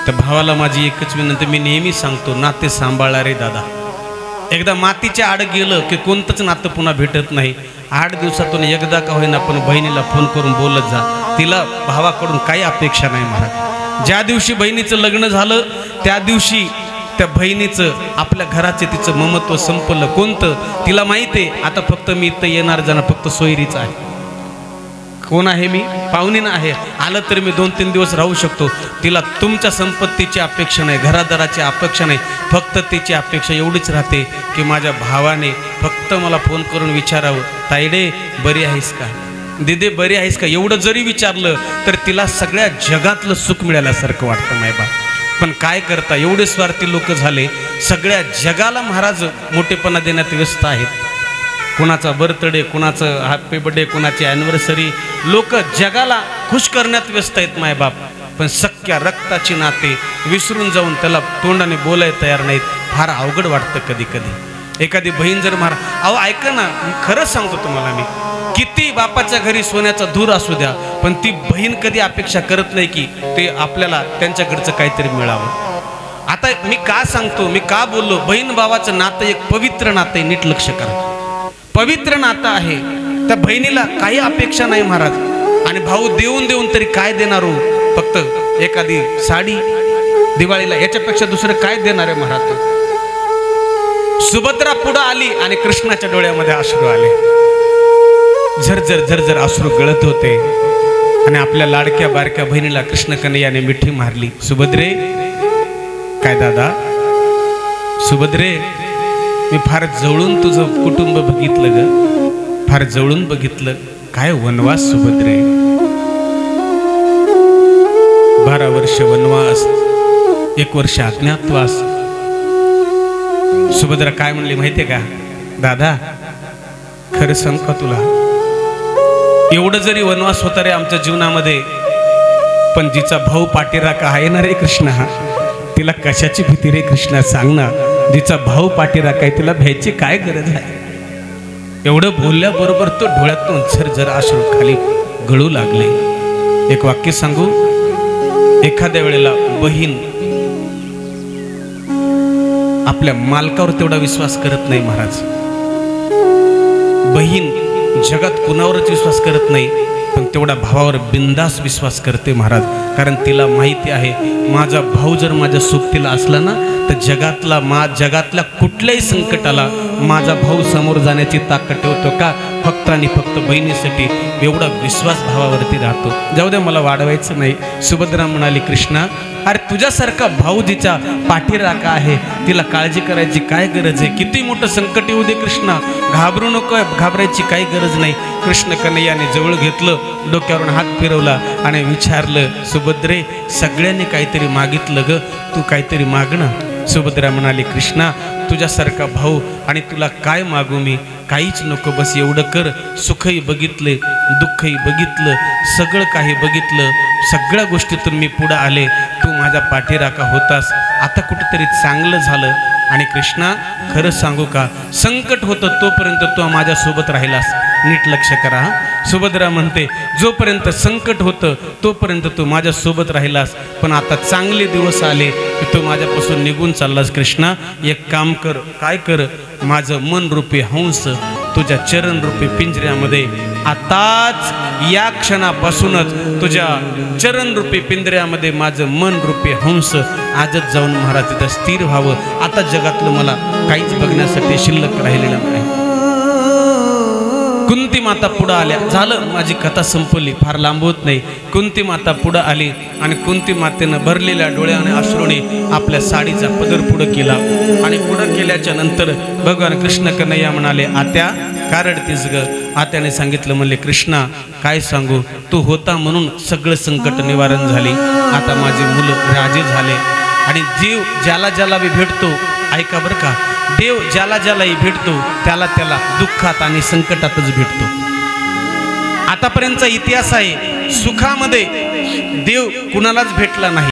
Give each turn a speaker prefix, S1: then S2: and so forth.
S1: तर भावाला माझी एकच विनंती, मी नेहमी सांगतो, नाते सांभाळा रे दादा. एकदा मातीच्या आड गेलं की कोणतंच नातं पुन्हा भेटत नाही. 8 दिवसातून एकदा का होईना पण बहिणीला फोन करून बोलत जा. तिला भावाकडून काही अपेक्षा नाही महाराज. ज्या दिवशी बहिणीचं लग्न झालं त्या दिवशी त्या बहिणीचं आपल्या घराचे तिचं ममत्व संपलं. कोणतं तिला माहिती आहे, आता फक्त मी इथं येणार जाणार फक्त सोयरीच आहे. कोण आहे मी? पाहुणीनं आहे. आलं तर मी 2-3 दिवस राहू शकतो. तिला तुमच्या संपत्तीची अपेक्षा नाही, घरादाराची अपेक्षा नाही, फक्त तिची अपेक्षा एवढीच राहते की माझ्या भावाने फक्त मला फोन करून विचारावं, ताईडे बरी आहेस का, दिदे बरी आहेस का. एवढं जरी विचारलं तर तिला सगळ्या जगातलं सुख मिळाल्यासारखं वाटतं मायबा. पण काय करता, एवढे स्वार्थी लोक झाले, सगळ्या जगाला महाराज मोठेपणा देण्यात व्यस्त आहेत. कुणाचा बर्थडे, कुणाचं हॅपी बर्थडे, कुणाची ॲनिव्हर्सरी, लोक जगाला खुश करण्यात व्यस्त आहेत मायबाप. पण सख्या रक्ताची नाते विसरून जाऊन त्याला तोंडाने बोलायला तयार नाहीत. फार अवघड वाटतं कधी कधी. एखादी बहीण जर अहो ऐका ना, खरंच सांगतो तुम्हाला, मी किती बापाच्या घरी सोन्याचा धूर असू द्या, पण ती बहीण कधी अपेक्षा करत नाही की ते आपल्याला त्यांच्याकडचं काहीतरी मिळावं. आता मी का सांगतो, मी का बोललो, बहीण भावाचं नातं एक पवित्र नातं आहे. नीट लक्ष करा, पवित्र नातं आहे. त्या बहिणीला काही अपेक्षा नाही महाराज. आणि भाऊ देऊन देऊन तरी काय देणार हो, फक्त एखादी साडी दिवाळीला, याच्यापेक्षा दुसरं काय देणार आहे महाराज. सुभद्रा पुढे आली आणि कृष्णाच्या डोळ्यामध्ये अश्रू आले. झरझर झरझर अश्रू गळत होते. आणि आपल्या लाडक्या बारक्या बहिणीला कृष्ण कन्हैयाने मिठी मारली. सुभद्रे, काय दादा, सुभद्रे, मी फार जवळून तुझं कुटुंब बघितलं ग, फार जवळून बघितलं. काय वनवास सुभद्रे, 12 वर्ष वनवास, 1 वर्ष अज्ञातवास. सुभद्रा काय म्हणली माहितीये का, दादा खरं सांग का तुला, एवढं जरी वनवास होता रे आमच्या जीवनामध्ये, पण जिचा भाऊ पाठीराखा आहे ना रे कृष्णा, तिला कशाची भीती रे कृष्णा, सांग ना. जिचा भाऊ पाठीराखा आहे तिला भ्यायची काय गरज आहे. एवढं बोलल्याबरोबर तो डोळ्यातून झरझर अश्रू खाली गळू लागले. एक वाक्य सांगू, एखाद्या वेळेला बहीण आपल्या मालकावर तेवढा विश्वास करत नाही महाराज. बहीण जगात कुणावरच विश्वास करत नाही, पण तेवढा भावावर बिंदास विश्वास करते महाराज. कारण तिला माहिती आहे, माझा भाऊ जर माझ्या सोबतीला असला ना तर जगातल्या कुठल्याही संकटाला माझा भाऊ समोर जाण्याची ताकद ठेवतो. का? फक्त आणि फक्त बहिणीसाठी. एवढा विश्वास भावावरती राहतो. जाऊ द्या, मला वाढवायचं नाही. सुभद्रा म्हणाली, कृष्णा अरे तुझ्यासारखा भाऊ जिचा पाठीराखा आहे तिला काळजी करायची काय गरज आहे. किती मोठं संकट येऊ दे कृष्णा, घाबरू नको, घाबरायची काही गरज नाही. कृष्ण कन्हैयाने जवळ घेतलं, डोक्यावरून हात फिरवला आणि विचारलं, सुभद्रे सगळ्यांनी काहीतरी मागितलं ग, तू काहीतरी माग ना. सुभद्रा म्हणाली, कृष्णा तुझ्यासारखा भाऊ आणि तुला काय मागू मी, काहीच नको, बस एवढं कर. सुखही बघितले, दुःखही बघितलं, सगळं काही बघितलं, सगळ्या गोष्टीतून मी पुढं आले, तू माझ्या पाठीराखा होतास, आता कुठंतरी चांगलं झालं. आणि कृष्णा खरं सांगू का, संकट होतं तोपर्यंत तू माझ्यासोबत राहिलास. नीट लक्ष करा. सुभद्रा म्हणते, जोपर्यंत संकट होतं तोपर्यंत तू माझ्यासोबत राहिलास, पण आता चांगले दिवस आले की तू माझ्यापासून निघून चाललास. कृष्णा एक काम कर, काय कर, माझं मन रूपी हंस तुझ्या चरण रूपी पिंजऱ्यामध्ये, आताच या क्षणापासूनच तुझ्या चरण रूपी पिंजऱ्यामध्ये माझं मन रूपी हंस आजच जाऊन महाराज तिथं स्थिर व्हावं. आता जगातलं मला काहीच बघण्यासाठी शिल्लक राहिलेलं नाही. कुंती माता पुढं आल्या. झालं, माझी कथा संपली, फार लांबवत नाही. कुंती माता पुढं आली आणि कुंती मातेनं भरलेल्या डोळ्याने अश्रूने आपल्या साडीचा पदर पुढं केला. आणि पुढं केल्याच्या नंतर भगवान कृष्ण कन्हैया म्हणाले, आत्या का रडतीस ग. आत्याने सांगितलं, म्हणले कृष्णा काय सांगू, तू होता म्हणून सगळं संकट निवारण झाली. आता माझे मुलं राजे झाले. आणि जीव ज्याला ज्याला बी भेटतो, ऐका बरं का, देव ज्याला ज्यालाही भेटतो त्याला त्याला दुःखात आणि संकटातच भेटतो. आतापर्यंतचा इतिहास आहे, सुखामध्ये देव कुणालाच भेटला नाही.